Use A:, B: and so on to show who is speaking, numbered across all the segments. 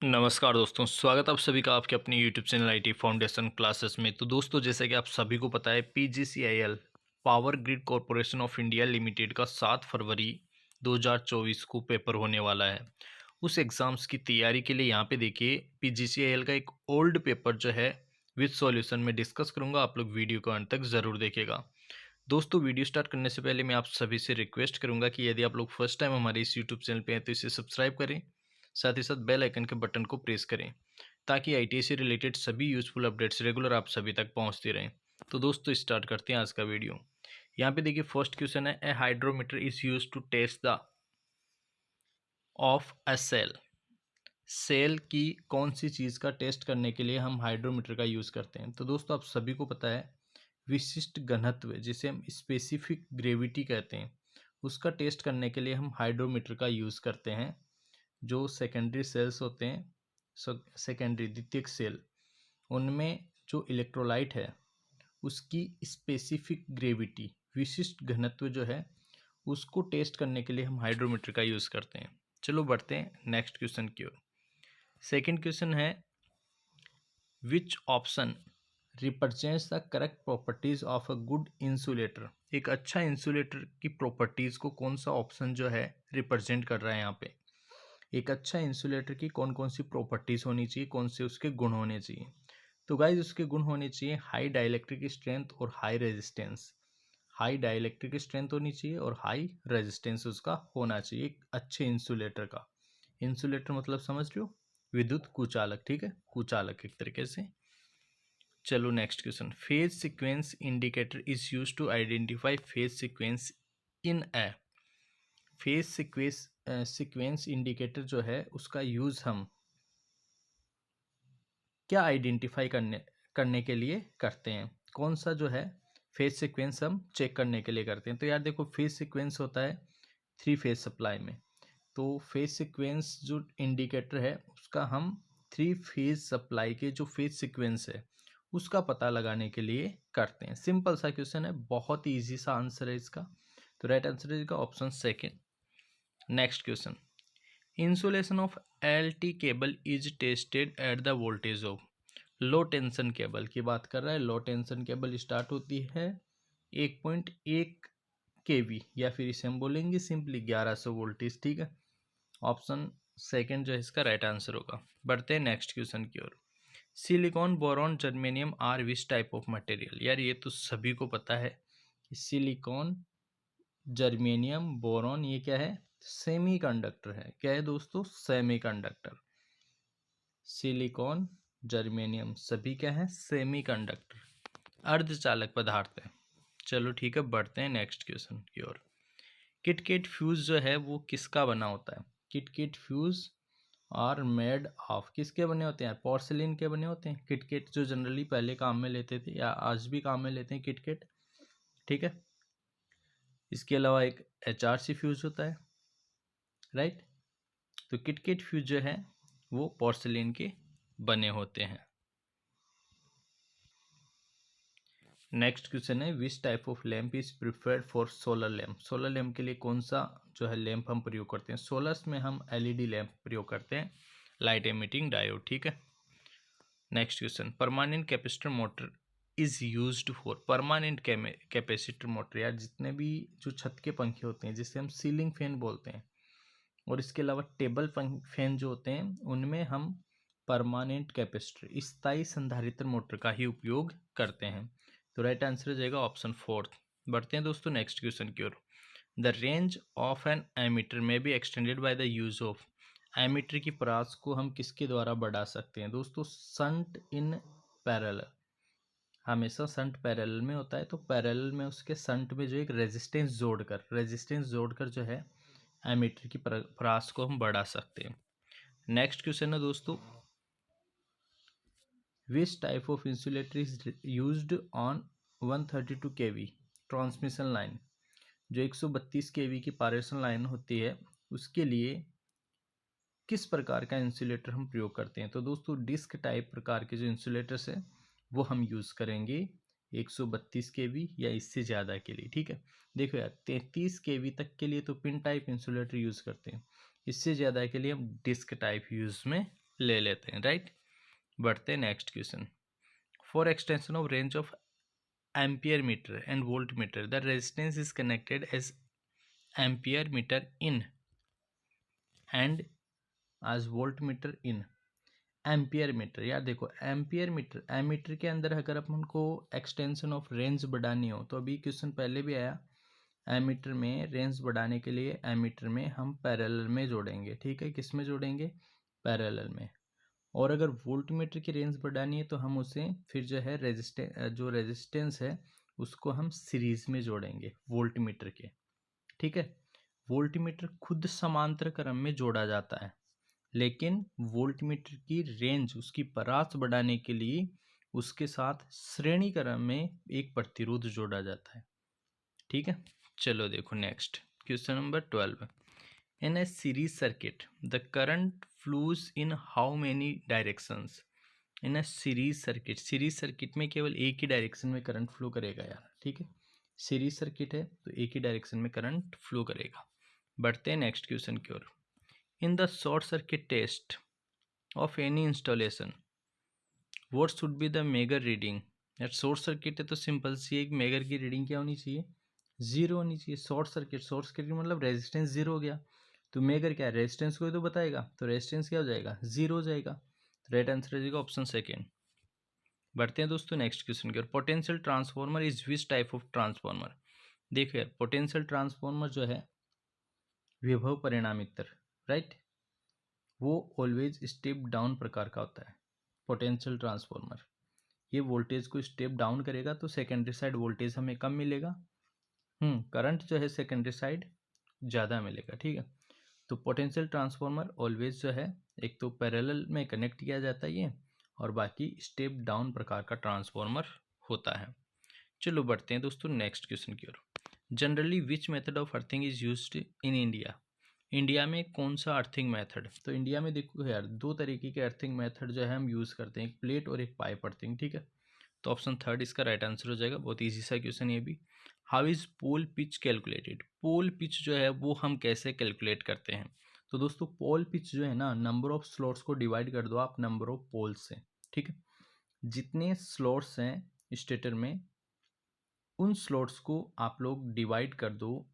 A: नमस्कार दोस्तों, स्वागत आप सभी का आपके अपने YouTube channel IT foundation classes में। तो दोस्तों, जैसे कि आप सभी को पता है, PGCIL power grid corporation of India limited का 7 फरवरी 2024 को पेपर होने वाला है। उस एग्ज़ाम्स की तैयारी के लिए यहाँ पे देखिए, पीजीसीआईएल का एक ओल्ड पेपर जो है विद सॉल्यूशन में डिस्कस करूँगा। आप लोग वीडियो को अंत तक ज़रूर देखिएगा। दोस्तों, वीडियो स्टार्ट करने से पहले मैं आप सभी से रिक्वेस्ट करूंगा कि यदि आप लोग फर्स्ट टाइम हमारे इस यूट्यूब चैनल पे हैं तो इसे सब्सक्राइब करें, साथ ही साथ बेल आइकन के बटन को प्रेस करें ताकि आईटी से रिलेटेड सभी यूजफुल अपडेट्स रेगुलर आप सभी तक पहुंचती रहें। तो दोस्तों, स्टार्ट करते हैं आज का वीडियो। यहाँ पे देखिए, फर्स्ट क्वेश्चन है, a hydrometer is use to test the of a cell. Cell की कौन सी चीज़ का टेस्ट करने के लिए हम हाइड्रोमीटर का यूज़ करते हैं? तो दोस्तों, आप सभी को पता है, विशिष्ट घनत्व जिसे हम स्पेसिफिक ग्रेविटी कहते हैं, उसका टेस्ट करने के लिए हम हाइड्रोमीटर का यूज़ करते हैं। जो सेकेंडरी सेल्स होते हैं, सेकेंडरी द्वितीयक सेल, उनमें जो इलेक्ट्रोलाइट है उसकी स्पेसिफिक ग्रेविटी, विशिष्ट घनत्व जो है, उसको टेस्ट करने के लिए हम हाइड्रोमीटर का यूज़ करते हैं। चलो बढ़ते हैं नेक्स्ट क्वेश्चन की ओर। सेकेंड क्वेश्चन है, which option represents the correct properties of a good insulator. एक अच्छा इंसुलेटर की प्रॉपर्टीज को कौन सा ऑप्शन जो है रिप्रेजेंट कर रहा है यहाँ पे? एक अच्छा इंसुलेटर की कौन कौन सी प्रॉपर्टीज होनी चाहिए, कौन से उसके गुण होने चाहिए? तो गाइज, उसके गुण होने चाहिए हाई डाइलेक्ट्रिक स्ट्रेंथ और high resistance. High dielectric strength होनी चाहिए और हाई रेजिस्टेंस उसका होना चाहिए एक अच्छे इंसुलेटर का। इंसुलेटर मतलब समझ रहे हो, विद्युत कुचालक, ठीक है, कुचालक एक तरीके से। चलो next question, phase sequence indicator is use to identify phase sequence in a. Phase sequence indicator जो है उसका यूज हम क्या आइडेंटिफाई करने के लिए करते हैं? कौन सा जो है फेज सीक्वेंस हम चेक करने के लिए करते हैं? तो यार देखो, फेज सीक्वेंस होता है 3 फेज सप्लाई में। तो फेज सीक्वेंस जो इंडिकेटर है उसका हम 3 फेज सप्लाई के जो फेज सीक्वेंस है उसका पता लगाने के लिए करते हैं। सिंपल सा क्वेश्चन है, बहुत ही ईजी सा आंसर है इसका। तो राइट आंसर है इसका option second. Next question, insulation of L cable is tested at the voltage of. Low tension cable की बात कर रहा है। लो टेंशन केबल स्टार्ट होती है 1.1 केवी, या फिर इसे हम बोलेंगे सिंपली 1100 वोल्टेज, ठीक है। ऑप्शन सेकंड जो है इसका राइट आंसर होगा। बढ़ते हैं नेक्स्ट क्वेश्चन की ओर। Silicon, boron, germanium are which type of material. यार ये तो सभी को पता है कि सिलिकॉन, जर्मेनियम, बोरॉन ये क्या है? सेमी कंडक्टर है। क्या है दोस्तों? Semi conductor. सिलिकॉन, जर्मेनियम सभी क्या है? सेमी कंडक्टर, अर्धचालक पदार्थ है। चलो ठीक है, बढ़ते हैं नेक्स्ट क्वेश्चन की ओर। किटकेट फ्यूज जो है वो किसका बना होता है? Kitkat fuse are made of, किसके बने होते हैं? पोर्सिलिन के बने होते हैं। किटकेट जो जनरली पहले काम में लेते थे या आज भी काम में लेते हैं किटकेट, ठीक है। इसके अलावा एक HRC फ्यूज होता है, राइट। तो किटकेट फ्यूज जो है वो पोर्सिलिन के बने होते हैं। नेक्स्ट क्वेश्चन है, विच type of lamp is preferred for solar lamp. Solar lamp के लिए कौन सा जो है लैम्प हम प्रयोग करते हैं? सोलर्स में हम LED लैम्प प्रयोग करते हैं, लाइट एमिटिंग डायोड, ठीक है। Next question, permanent capacitor motor is used for. Permanent capacitor motor, यार जितने भी जो छत के पंखे होते हैं जिसे हम सीलिंग फैन बोलते हैं, और इसके अलावा टेबल फैन जो होते हैं उनमें हम परमानेंट कैपेसिटर, स्थायी संधारित्र मोटर का ही उपयोग करते हैं। तो राइट आंसर हो जाएगा ऑप्शन फोर्थ। बढ़ते हैं दोस्तों नेक्स्ट क्वेश्चन की ओर। The range of an ammeter may be extended by the use of. Ammeter की परास को हम किसके द्वारा बढ़ा सकते हैं? दोस्तों, संट इन पैरेलल। हमेशा संट पैरेलल में होता है, तो पैरेलल में उसके संट में जो एक रेजिस्टेंस जोड़कर जो है एमीटर की परास को हम बढ़ा सकते हैं। नेक्स्ट क्वेश्चन है दोस्तों, विच type of insulator is used on 132 kV transmission line. जो 132 kV की पारेषण लाइन होती है उसके लिए किस प्रकार का इंसुलेटर हम प्रयोग करते हैं? तो दोस्तों, डिस्क टाइप प्रकार के जो इंसुलेटर्स हैं वो हम यूज़ करेंगे 132 kV या इससे ज़्यादा के लिए, ठीक है। देखो यार, 33 kV तक के लिए तो पिन टाइप इंसुलेटर यूज़ करते हैं, इससे ज़्यादा के लिए हम डिस्क टाइप यूज़ में ले लेते हैं, राइट। बढ़ते हैं next question. For extension of range of ampere meter and volt meter the resistance is connected as ampere meter in and as volt meter in. Ampere meter, यार देखो ampere metre, ammeter के अंदर अगर अपन को extension of range बढ़ानी हो तो अभी क्वेश्चन पहले भी आया, एमीटर में रेंज बढ़ाने के लिए एमीटर में हम पैरेलल में जोड़ेंगे, ठीक है, किस में जोड़ेंगे, पैरेलल में। और अगर वोल्ट मीटर की रेंज बढ़ानी है तो हम उसे फिर जो है रेजिस्टेंस है उसको हम सीरीज में जोड़ेंगे वोल्ट मीटर के, ठीक है। वोल्ट मीटर खुद समांतर क्रम में जोड़ा जाता है, लेकिन वोल्ट मीटर की रेंज उसकी परास बढ़ाने के लिए उसके साथ श्रेणी क्रम में एक प्रतिरोध जोड़ा जाता है, ठीक है। चलो देखो next question number 12। In a series circuit the current flows in how many directions. In a series circuit में केवल एक ही डायरेक्शन में करंट फ्लो करेगा यार, ठीक है। सीरीज सर्किट है तो एक ही डायरेक्शन में करंट फ्लो करेगा। बढ़ते हैं नेक्स्ट क्वेश्चन की ओर। In the short circuit test of any installation what should be the megger reading. यार शॉर्ट सर्किट है तो सिंपल सी एक मेगर की रीडिंग क्या होनी चाहिए, जीरो होनी चाहिए। शॉर्ट सर्किट मतलब रेजिस्टेंस जीरो हो गया, तो मेगर क्या है, रेजिस्टेंस को ही तो बताएगा, तो रेजिस्टेंस क्या हो जाएगा, जीरो हो जाएगा। तो राइट आंसर हो जाएगा ऑप्शन सेकेंड। बढ़ते हैं दोस्तों नेक्स्ट क्वेश्चन की ओर। Potential transformer is which type of transformer. देखो यार पोटेंशियल ट्रांसफॉर्मर जो है विभव परिणामित्र, राइट, वो ऑलवेज स्टेप डाउन प्रकार का होता है पोटेंशियल ट्रांसफॉर्मर। ये वोल्टेज को स्टेप डाउन करेगा तो सेकेंडरी साइड वोल्टेज हमें कम मिलेगा, करंट जो है सेकेंडरी साइड ज़्यादा मिलेगा, ठीक है। तो पोटेंशियल ट्रांसफार्मर ऑलवेज जो है एक तो पैरेलल में कनेक्ट किया जाता है ये, और बाकी स्टेप डाउन प्रकार का ट्रांसफार्मर होता है। चलो बढ़ते हैं दोस्तों नेक्स्ट क्वेश्चन की ओर। Generally which method of earthing is used in India. India में कौन सा अर्थिंग मेथड, तो इंडिया में देखो यार दो तरीके के अर्थिंग मेथड जो है हम यूज़ करते हैं, एक प्लेट और एक पाइप अर्थिंग, ठीक है। तो ऑप्शन थर्ड इसका राइट आंसर हो जाएगा। बहुत इजी सा क्वेश्चन ये भी। How is pole pitch calculated. Pole pitch जो है वो हम कैसे कैलकुलेट करते हैं, तो दोस्तों पोल पिच जो है ना, नंबर ऑफ स्लॉट्स को डिवाइड कर दो आप नंबर ऑफ पोल्स से, ठीक है। जितने स्लॉट्स हैं स्टेटर में उन स्लॉट्स को आप लोग डिवाइड कर दो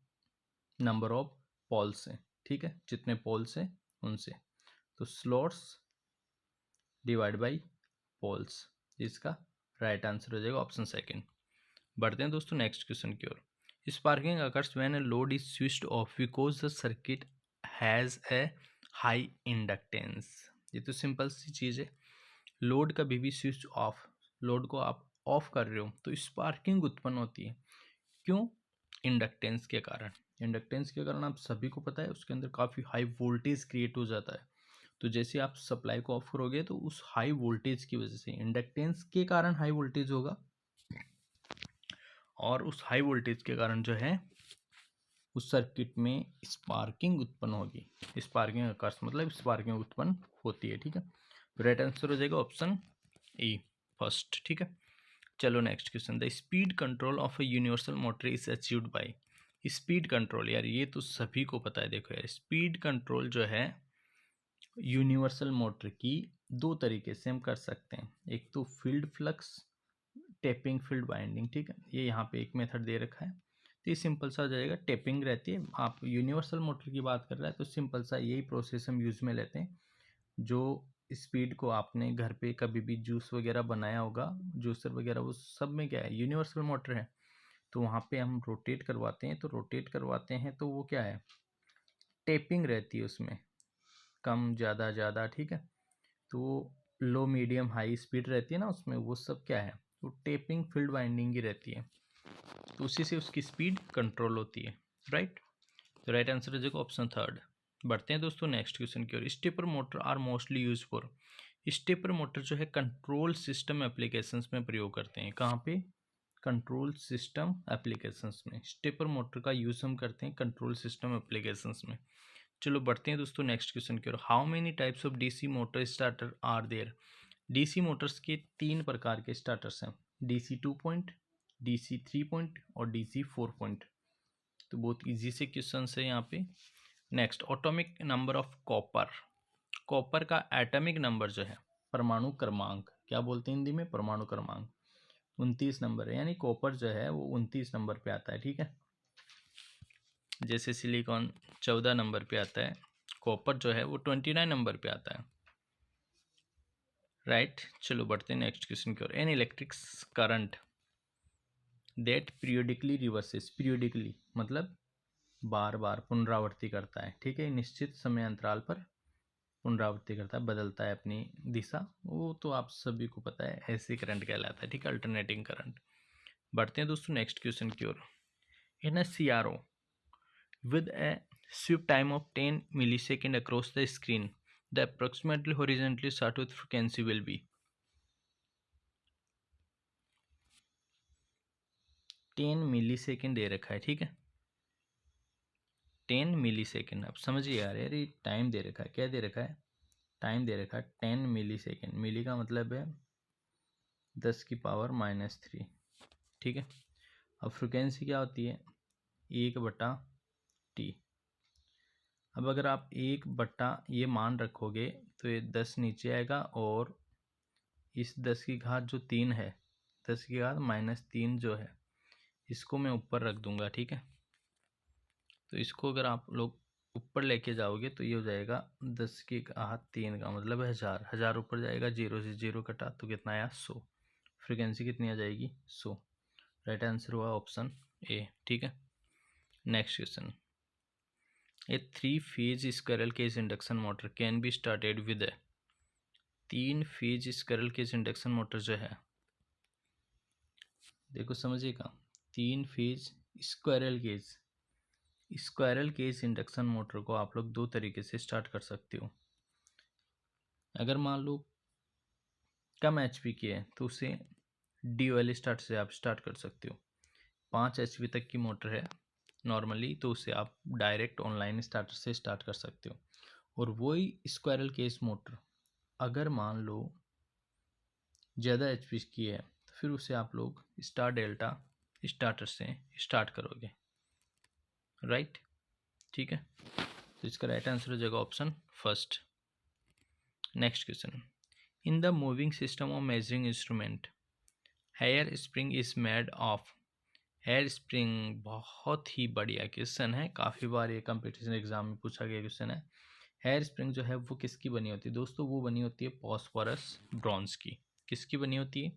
A: नंबर ऑफ पोल्स से, ठीक है, जितने पोल्स हैं उनसे। तो स्लॉट्स डिवाइड बाई पोल्स, इसका राइट आंसर हो जाएगा ऑप्शन सेकेंड। बढ़ते हैं दोस्तों नेक्स्ट क्वेश्चन की ओर। Sparking occurs when a load is switched off because the circuit has a high inductance. ये तो सिंपल सी चीज़ है, लोड कभी भी स्विच ऑफ, लोड को आप ऑफ कर रहे हो तो स्पार्किंग उत्पन्न होती है, क्यों, इंडक्टेंस के कारण। इंडक्टेंस के कारण आप सभी को पता है उसके अंदर काफ़ी हाई वोल्टेज क्रिएट हो जाता है, तो जैसे आप सप्लाई को ऑफ करोगे तो उस हाई वोल्टेज की वजह से इंडक्टेंस के कारण हाई वोल्टेज होगा, और उस हाई वोल्टेज के कारण जो है उस सर्किट में स्पार्किंग उत्पन्न होगी। स्पार्किंग आकाश मतलब स्पार्किंग उत्पन्न होती है, ठीक है। तो राइट आंसर हो जाएगा ऑप्शन ई फर्स्ट, ठीक है। चलो next question. The speed control of a universal motor is achieved by. Speed control, यार ये तो सभी को पता है। देखो यार स्पीड कंट्रोल जो है यूनिवर्सल मोटर की दो तरीके से हम कर सकते हैं, एक तो field flux, tapping field winding, ठीक है, ये यहाँ पे एक मेथड दे रखा है। तो ये सिंपल सा हो जाएगा, टेपिंग रहती है। आप यूनिवर्सल मोटर की बात कर रहे हैं तो सिंपल सा यही प्रोसेस हम यूज़ में लेते हैं। जो स्पीड को आपने घर पे कभी भी जूस वगैरह बनाया होगा, जूसर वगैरह, वो सब में क्या है, यूनिवर्सल मोटर है। तो वहाँ पे हम रोटेट करवाते हैं, तो रोटेट करवाते हैं तो वो क्या है, टेपिंग रहती है उसमें, कम ज़्यादा ज़्यादा, ठीक है। तो लो मीडियम हाई स्पीड रहती है ना उसमें, वो सब क्या है, वो टेपिंग फील्ड वाइंडिंग ही रहती है, तो उसी से उसकी स्पीड कंट्रोल होती है, राइट। तो राइट आंसर हो जाएगा ऑप्शन थर्ड। बढ़ते हैं दोस्तों नेक्स्ट क्वेश्चन की ओर। Stepper motor are mostly use for. Stepper motor जो है कंट्रोल सिस्टम एप्लीकेशंस में प्रयोग करते हैं, कहाँ पे, कंट्रोल सिस्टम एप्लीकेशंस में। स्टेपर मोटर का यूज़ हम करते हैं कंट्रोल सिस्टम एप्लीकेशंस में। चलो बढ़ते हैं दोस्तों नेक्स्ट क्वेश्चन की ओर। How many types of DC motor starter are there. DC motors के तीन प्रकार के स्टार्टर्स हैं, डीसी 2 पॉइंट, डीसी 3 पॉइंट और डीसी 4 पॉइंट। तो बहुत इजी से क्वेश्चन है यहाँ पे। Next, atomic number of copper. Copper का एटॉमिक नंबर जो है, परमाणु क्रमांक, क्या बोलते हैं हिंदी में, परमाणु क्रमांक 29 नंबर है, यानी कॉपर जो है वो 29 नंबर पे आता है। ठीक है, जैसे सिलिकॉन 14 नंबर पे आता है, कॉपर जो है वो 29 नंबर पे आता है। राइट, चलो बढ़ते हैं नेक्स्ट क्वेश्चन की ओर। An electric current that periodically reverses, periodically मतलब बार बार पुनरावृत्ति करता है। ठीक है, निश्चित समय अंतराल पर पुनरावृत्ति करता है, बदलता है अपनी दिशा, वो तो आप सभी को पता है, ऐसे करंट कहलाता है। ठीक है, अल्टरनेटिंग करंट। बढ़ते हैं दोस्तों नेक्स्ट क्वेश्चन की ओर। इन अ CRO with a sweep time of 10 millisecond across the screen, the approximately horizontally sawtooth frequency will be 10 millisecond दे रखा है। ठीक है, 10 मिलीसेकेंड, अब समझिए यार, ये टाइम दे रखा है, क्या दे रखा है, टाइम दे रखा है 10 मिलीसेकेंड। मिली का मतलब है 10⁻³ ठीक है, अब फ्रिक्वेंसी क्या होती है, 1/T। अब अगर आप 1/, ये मान रखोगे तो ये 10 नीचे आएगा, और इस 10⁻³ है, 10⁻³ जो है, इसको मैं ऊपर रख दूंगा। ठीक है, तो इसको अगर आप लोग ऊपर लेके जाओगे तो ये हो जाएगा 10⁻³ का मतलब 1000, 1000 ऊपर जाएगा, 0 से 0 कटा तो कितना आया, 100। फ्रिक्वेंसी कितनी आ जाएगी, 100। राइट आंसर हुआ ऑप्शन ए। ठीक है, next question. A three phase squirrel cage induction motor can be started with a, three phase squirrel cage induction motor जो है, देखो समझिएगा, three phase squirrel cage induction motor को आप लोग दो तरीके से स्टार्ट कर सकते हो। अगर मान लो कम HP की है तो उसे DOL स्टार्ट से आप स्टार्ट कर सकते हो। 5 HP तक की मोटर है नॉर्मली, तो उसे आप डायरेक्ट ऑनलाइन स्टार्टर से स्टार्ट कर सकते हो। और वही स्क्वायरल केज मोटर अगर मान लो ज़्यादा HP की है तो फिर उसे आप लोग स्टार डेल्टा स्टार्टर से स्टार्ट करोगे। राइट, ठीक है, तो इसका राइट आंसर हो जाएगा option first. Next question. In the moving system of measuring instrument hair spring is made of, hair spring बहुत ही बढ़िया क्वेश्चन है, काफ़ी बार ये कंपटीशन एग्जाम में पूछा गया क्वेश्चन है। हेयर स्प्रिंग जो है वो किसकी बनी होती है दोस्तों, वो बनी होती है फॉस्फोरस ब्रॉन्ज की। किसकी बनी होती है,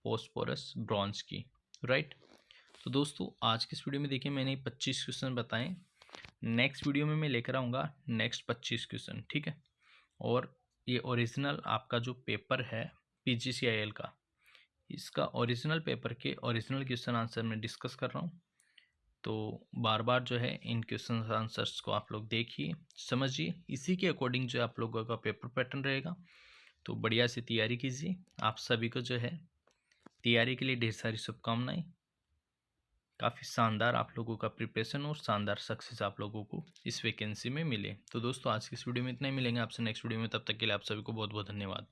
A: फॉस्फोरस ब्रॉन्ज की। राइट, तो दोस्तों आज की इस वीडियो में देखिए मैंने 25 क्वेश्चन बताए, नेक्स्ट वीडियो में मैं लेकर आऊँगा नेक्स्ट 25 क्वेश्चन। ठीक है, और ये ओरिजिनल आपका जो पेपर है PGCIL का, इसका ओरिजिनल पेपर के ओरिजिनल क्वेश्चन आंसर मैं डिस्कस कर रहा हूँ। तो बार बार जो है इन क्वेश्चन आंसर्स को आप लोग देखिए, समझिए, इसी के अकॉर्डिंग जो आप लोगों का पेपर पैटर्न रहेगा। तो बढ़िया से तैयारी कीजिए। आप सभी को जो है तैयारी के लिए ढेर सारी शुभकामनाएं। काफ़ी शानदार आप लोगों का प्रिपरेशन और शानदार सक्सेस आप लोगों को इस वैकेंसी में मिले। तो दोस्तों आज की इस वीडियो में इतना ही, मिलेंगे आपसे नेक्स्ट वीडियो में, तब तक के लिए आप सभी को बहुत बहुत धन्यवाद।